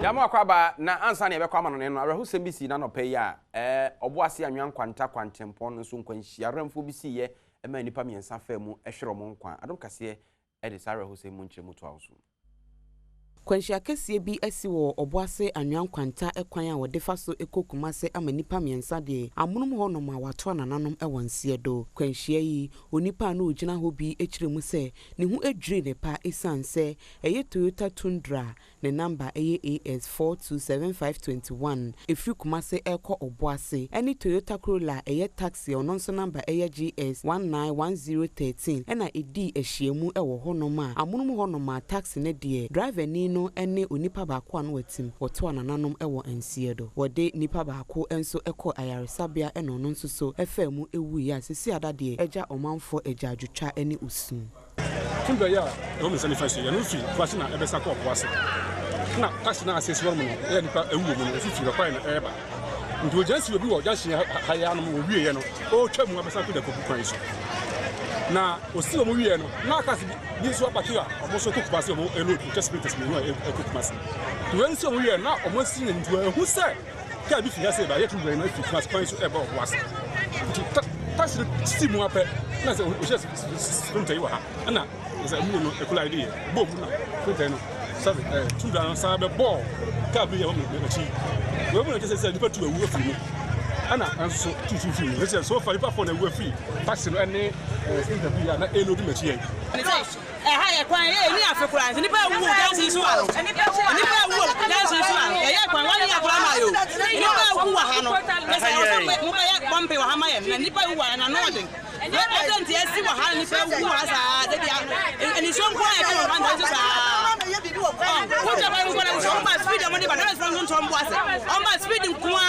Yama kwaba na ansa na yebekwa mano no arehu sembisi na no pay ya Obuasi Anwiankwanta Acc nso nkwanhia remfo bisi ye ema nipa miensa fa mu ehwero mo nkwa adom kase e de sare hu semu nkyeremu to awso Kwanhia kese bi asi wo Obuasi Anwiankwanta ekwan a wode fa so ekokumase ama nipa miensa de amunum ho no ma wato nananom e wonse do kwanhia yi onipa na ogina ho bi ekiremu se ne hu edwire ne pa esanse eye Toyota Tundra ne number eye AS427521 efri kumase eko Obuasi eni Toyota Corolla eye taxi ononso number eye GS191013 ena edi ehyiemu e wo ho no ma amunum ho no ma taxi ne de driver ni no ene onipa baako an watim woto anananom ewo ensie do wode nipa baako enso eko ayaresabia eno no nso so efemu ewu ya sisi adade eja omanfo eja adwutwa ene usun Tundra ya o me sani fashi ya no fi fashi na ebesa ko Obuasi na taxi na asesi won mo ya nipa ewu mo no fi kwa na eba nti ojansi obi wo jansi haya no mo wie ye no o twa mu abesa ko da ko kwan so na osi o mo wie no na akasi bi so apaki a o mo so kokupase o mo eno test me no kokupase to wen si o mo wie na o mo si ntu ehu se ka bi fi ase ba ye Tundra na fi class kwan so eba Obuasi taxi si mu ape na se o je sprinter wa ha na se mu no ekula ide bo bu na sprinter no sabe Tundra na sabe ball ka bi ye o mo chi we bu na je se nipa tu ewu afiri ana anso tututu we say so far nipa for na ewu afiri taxi no ene sprinter bi ya na eno bi machi ye ha ye kwan ye ni afekura nipa ewu dansi so aro nipa ewu dansi so aro ye kwan wani ya kura ma yo nipa ewu wa ha no me say mo ba ye bombe wa ha ma ye na nipa ewu wa na no den ye agent ye si wa ha nipa ewu wa sa de dia eni so nkwa ye kan ba dansi sa o ja ba ngora so ma speed mo ni ba na so nto Obuasi o ma speed nkwa